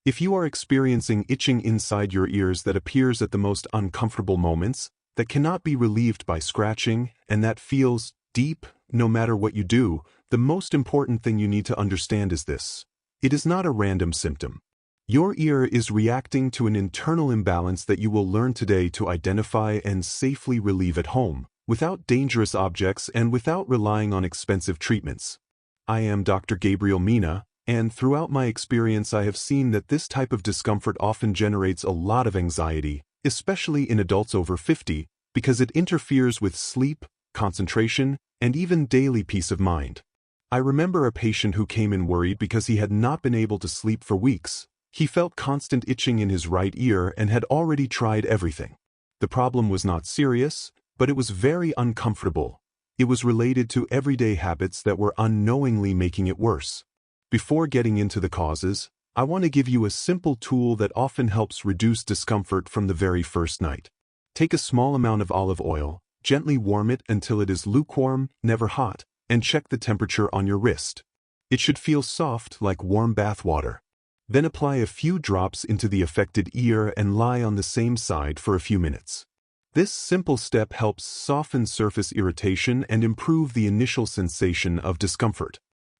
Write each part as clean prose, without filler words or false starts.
If you are experiencing itching inside your ears that appears at the most uncomfortable moments, that cannot be relieved by scratching, and that feels deep no matter what you do, the most important thing you need to understand is this. It is not a random symptom. Your ear is reacting to an internal imbalance that you will learn today to identify and safely relieve at home, without dangerous objects and without relying on expensive treatments. I am Dr. Gabriel Mena, and throughout my experience I have seen that this type of discomfort often generates a lot of anxiety, especially in adults over 50, because it interferes with sleep, concentration, and even daily peace of mind. I remember a patient who came in worried because he had not been able to sleep for weeks. He felt constant itching in his right ear and had already tried everything. The problem was not serious, but it was very uncomfortable. It was related to everyday habits that were unknowingly making it worse. Before getting into the causes, I want to give you a simple tool that often helps reduce discomfort from the very first night. Take a small amount of olive oil, gently warm it until it is lukewarm, never hot, and check the temperature on your wrist. It should feel soft like warm bath water. Then apply a few drops into the affected ear and lie on the same side for a few minutes. This simple step helps soften surface irritation and improve the initial sensation of discomfort.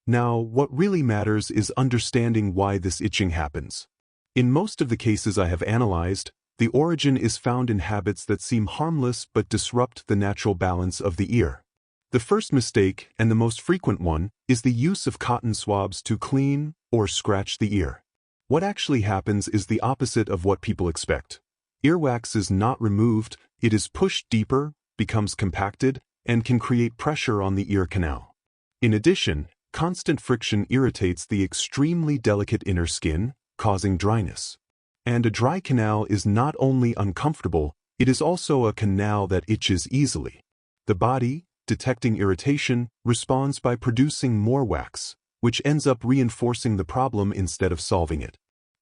Now, what really matters is understanding why this itching happens. In most of the cases I have analyzed, the origin is found in habits that seem harmless but disrupt the natural balance of the ear. The first mistake, and the most frequent one, is the use of cotton swabs to clean or scratch the ear. What actually happens is the opposite of what people expect. Earwax is not removed, it is pushed deeper, becomes compacted, and can create pressure on the ear canal. In addition, constant friction irritates the extremely delicate inner skin, causing dryness. And a dry canal is not only uncomfortable, it is also a canal that itches easily. The body, detecting irritation, responds by producing more wax, which ends up reinforcing the problem instead of solving it.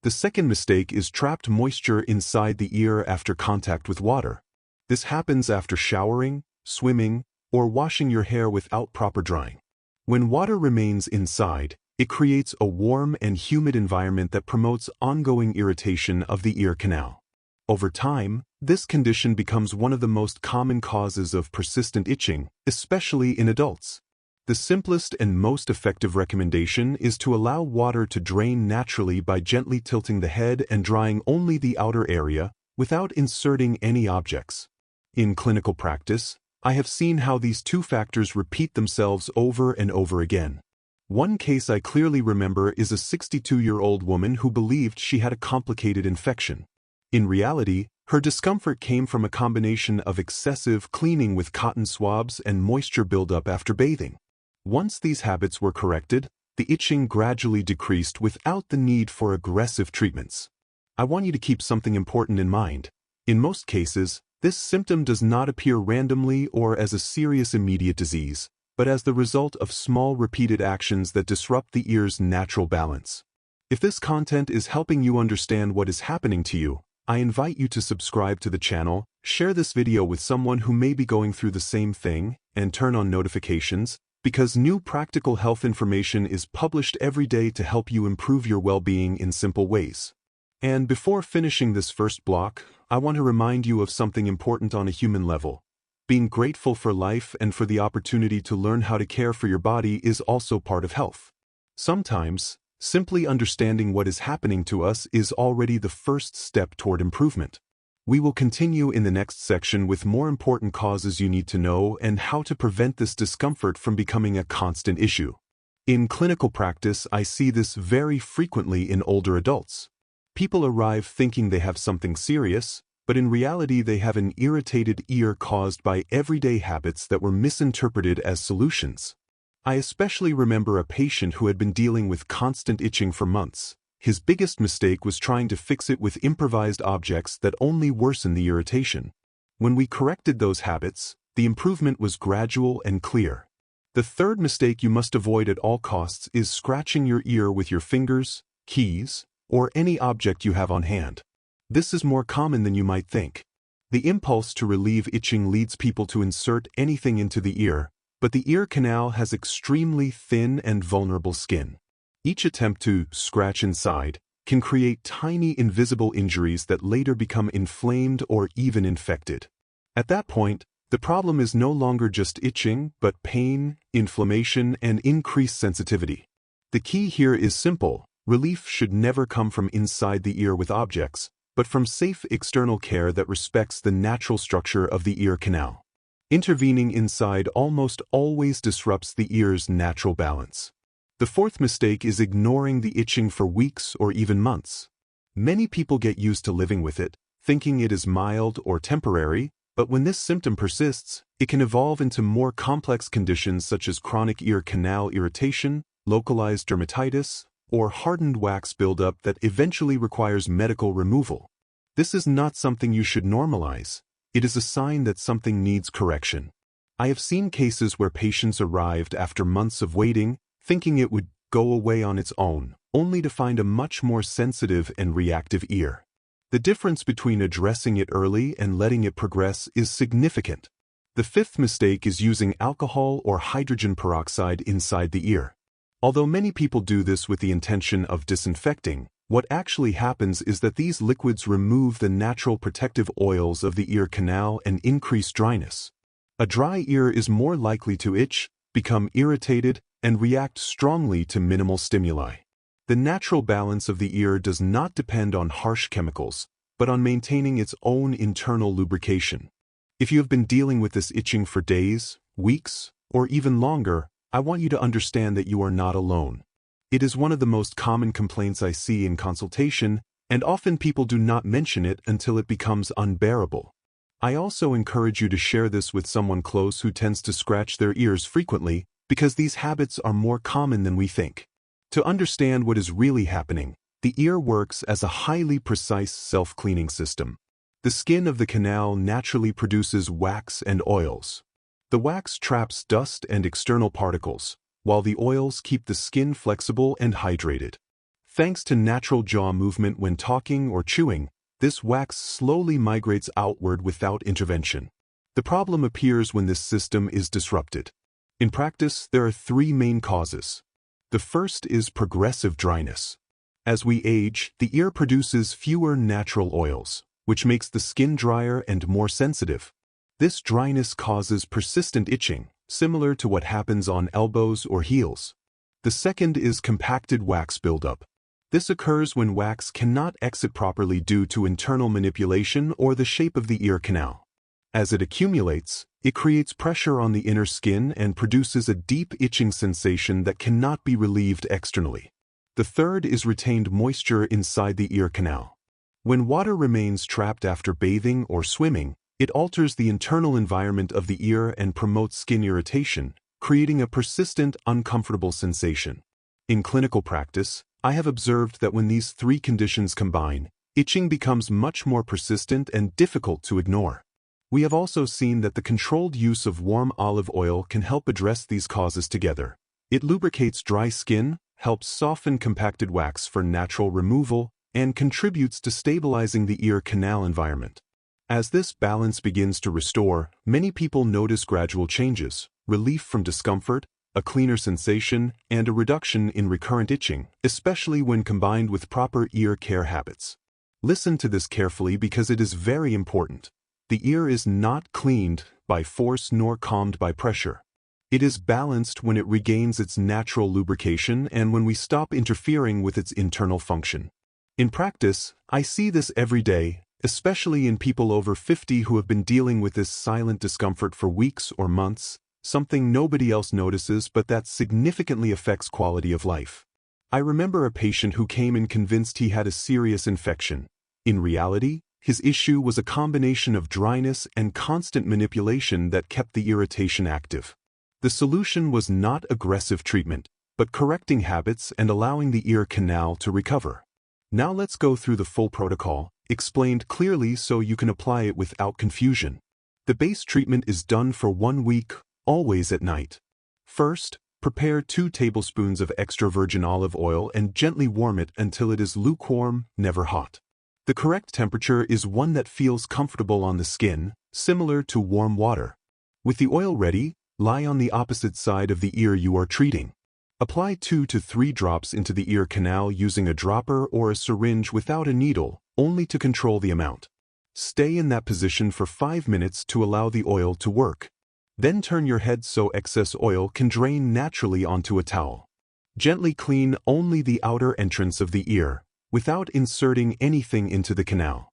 The second mistake is trapped moisture inside the ear after contact with water. This happens after showering, swimming, or washing your hair without proper drying. When water remains inside, it creates a warm and humid environment that promotes ongoing irritation of the ear canal. Over time, this condition becomes one of the most common causes of persistent itching, especially in adults. The simplest and most effective recommendation is to allow water to drain naturally by gently tilting the head and drying only the outer area without inserting any objects. In clinical practice, I have seen how these two factors repeat themselves over and over again. One case I clearly remember is a 62-year-old woman who believed she had a complicated infection. In reality, her discomfort came from a combination of excessive cleaning with cotton swabs and moisture buildup after bathing. Once these habits were corrected, the itching gradually decreased without the need for aggressive treatments. I want you to keep something important in mind. In most cases, this symptom does not appear randomly or as a serious immediate disease, but as the result of small repeated actions that disrupt the ear's natural balance. If this content is helping you understand what is happening to you, I invite you to subscribe to the channel, share this video with someone who may be going through the same thing, and turn on notifications, because new practical health information is published every day to help you improve your well-being in simple ways. And before finishing this first block, I want to remind you of something important on a human level. Being grateful for life and for the opportunity to learn how to care for your body is also part of health. Sometimes, simply understanding what is happening to us is already the first step toward improvement. We will continue in the next section with more important causes you need to know and how to prevent this discomfort from becoming a constant issue. In clinical practice, I see this very frequently in older adults. People arrive thinking they have something serious, but in reality they have an irritated ear caused by everyday habits that were misinterpreted as solutions. I especially remember a patient who had been dealing with constant itching for months. His biggest mistake was trying to fix it with improvised objects that only worsen the irritation. When we corrected those habits, the improvement was gradual and clear. The third mistake you must avoid at all costs is scratching your ear with your fingers, keys, or any object you have on hand. This is more common than you might think. The impulse to relieve itching leads people to insert anything into the ear, but the ear canal has extremely thin and vulnerable skin. Each attempt to scratch inside can create tiny invisible injuries that later become inflamed or even infected. At that point, the problem is no longer just itching, but pain, inflammation, and increased sensitivity. The key here is simple. Relief should never come from inside the ear with objects, but from safe external care that respects the natural structure of the ear canal. Intervening inside almost always disrupts the ear's natural balance. The fourth mistake is ignoring the itching for weeks or even months. Many people get used to living with it, thinking it is mild or temporary, but when this symptom persists, it can evolve into more complex conditions such as chronic ear canal irritation, localized dermatitis, or hardened wax buildup that eventually requires medical removal. This is not something you should normalize. It is a sign that something needs correction. I have seen cases where patients arrived after months of waiting, thinking it would go away on its own, only to find a much more sensitive and reactive ear. The difference between addressing it early and letting it progress is significant. The fifth mistake is using alcohol or hydrogen peroxide inside the ear. Although many people do this with the intention of disinfecting, what actually happens is that these liquids remove the natural protective oils of the ear canal and increase dryness. A dry ear is more likely to itch, become irritated, and react strongly to minimal stimuli. The natural balance of the ear does not depend on harsh chemicals, but on maintaining its own internal lubrication. If you have been dealing with this itching for days, weeks, or even longer, I want you to understand that you are not alone. It is one of the most common complaints I see in consultation, and often people do not mention it until it becomes unbearable. I also encourage you to share this with someone close who tends to scratch their ears frequently, because these habits are more common than we think. To understand what is really happening, the ear works as a highly precise self-cleaning system. The skin of the canal naturally produces wax and oils. The wax traps dust and external particles, while the oils keep the skin flexible and hydrated. Thanks to natural jaw movement when talking or chewing, this wax slowly migrates outward without intervention. The problem appears when this system is disrupted. In practice, there are three main causes. The first is progressive dryness. As we age, the ear produces fewer natural oils, which makes the skin drier and more sensitive. This dryness causes persistent itching, similar to what happens on elbows or heels. The second is compacted wax buildup. This occurs when wax cannot exit properly due to internal manipulation or the shape of the ear canal. As it accumulates, it creates pressure on the inner skin and produces a deep itching sensation that cannot be relieved externally. The third is retained moisture inside the ear canal. When water remains trapped after bathing or swimming, it alters the internal environment of the ear and promotes skin irritation, creating a persistent, uncomfortable sensation. In clinical practice, I have observed that when these three conditions combine, itching becomes much more persistent and difficult to ignore. We have also seen that the controlled use of warm olive oil can help address these causes together. It lubricates dry skin, helps soften compacted wax for natural removal, and contributes to stabilizing the ear canal environment. As this balance begins to restore, many people notice gradual changes, relief from discomfort, a cleaner sensation, and a reduction in recurrent itching, especially when combined with proper ear care habits. Listen to this carefully because it is very important. The ear is not cleaned by force nor calmed by pressure. It is balanced when it regains its natural lubrication and when we stop interfering with its internal function. In practice, I see this every day, especially in people over 50 who have been dealing with this silent discomfort for weeks or months, something nobody else notices but that significantly affects quality of life. I remember a patient who came in convinced he had a serious infection. In reality, his issue was a combination of dryness and constant manipulation that kept the irritation active. The solution was not aggressive treatment, but correcting habits and allowing the ear canal to recover. Now let's go through the full protocol, explained clearly so you can apply it without confusion. The base treatment is done for 1 week, always at night. First, prepare 2 tablespoons of extra virgin olive oil and gently warm it until it is lukewarm, never hot. The correct temperature is one that feels comfortable on the skin, similar to warm water. With the oil ready, lie on the opposite side of the ear you are treating. Apply 2 to 3 drops into the ear canal using a dropper or a syringe without a needle, only to control the amount. Stay in that position for 5 minutes to allow the oil to work. Then turn your head so excess oil can drain naturally onto a towel. Gently clean only the outer entrance of the ear, without inserting anything into the canal.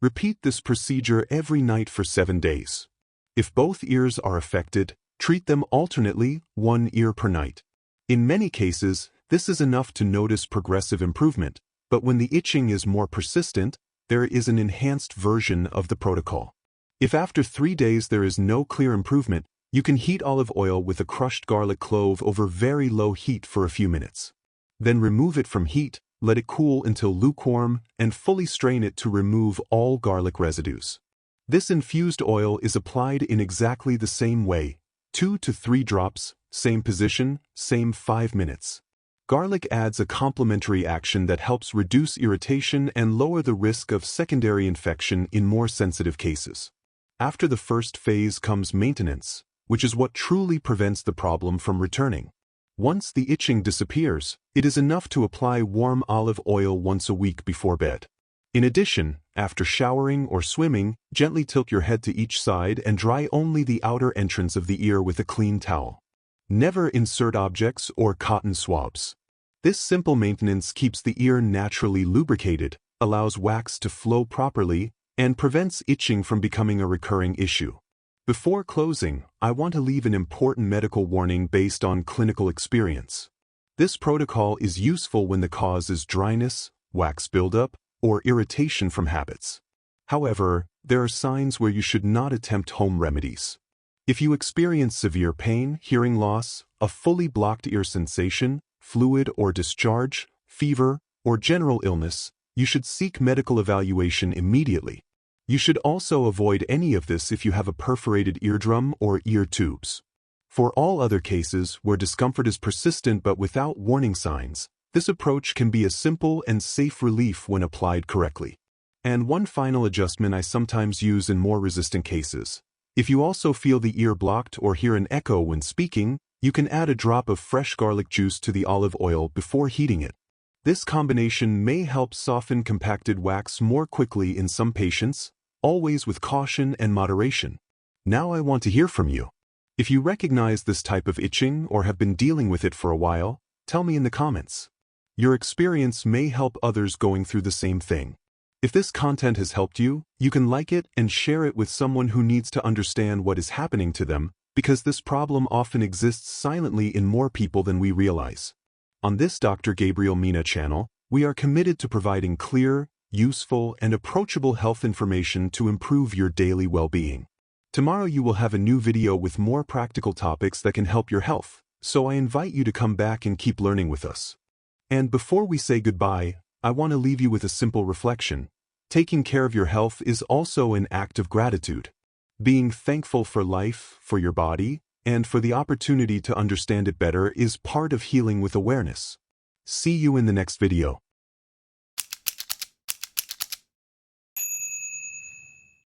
Repeat this procedure every night for 7 days. If both ears are affected, treat them alternately, 1 ear per night. In many cases, this is enough to notice progressive improvement, but when the itching is more persistent, there is an enhanced version of the protocol. If after 3 days there is no clear improvement, you can heat olive oil with a crushed garlic clove over very low heat for a few minutes. Then remove it from heat, let it cool until lukewarm, and fully strain it to remove all garlic residues. This infused oil is applied in exactly the same way, 2 to 3 drops, same position, same 5 minutes. Garlic adds a complementary action that helps reduce irritation and lower the risk of secondary infection in more sensitive cases. After the first phase comes maintenance, which is what truly prevents the problem from returning. Once the itching disappears, it is enough to apply warm olive oil once a week before bed. In addition, after showering or swimming, gently tilt your head to each side and dry only the outer entrance of the ear with a clean towel. Never insert objects or cotton swabs. This simple maintenance keeps the ear naturally lubricated, allows wax to flow properly, and prevents itching from becoming a recurring issue. Before closing, I want to leave an important medical warning based on clinical experience. This protocol is useful when the cause is dryness, wax buildup, or irritation from habits. However, there are signs where you should not attempt home remedies. If you experience severe pain, hearing loss, a fully blocked ear sensation, fluid or discharge, fever, or general illness, you should seek medical evaluation immediately. You should also avoid any of this if you have a perforated eardrum or ear tubes. For all other cases where discomfort is persistent but without warning signs, this approach can be a simple and safe relief when applied correctly. And one final adjustment I sometimes use in more resistant cases. If you also feel the ear blocked or hear an echo when speaking, you can add a drop of fresh garlic juice to the olive oil before heating it. This combination may help soften compacted wax more quickly in some patients, always with caution and moderation. Now I want to hear from you. If you recognize this type of itching or have been dealing with it for a while, tell me in the comments. Your experience may help others going through the same thing. If this content has helped you, you can like it and share it with someone who needs to understand what is happening to them, because this problem often exists silently in more people than we realize. On this Dr. Gabriel Mena channel, we are committed to providing clear, useful, and approachable health information to improve your daily well-being. Tomorrow you will have a new video with more practical topics that can help your health, so I invite you to come back and keep learning with us. And before we say goodbye, I want to leave you with a simple reflection. Taking care of your health is also an act of gratitude. Being thankful for life, for your body, and for the opportunity to understand it better is part of healing with awareness. See you in the next video.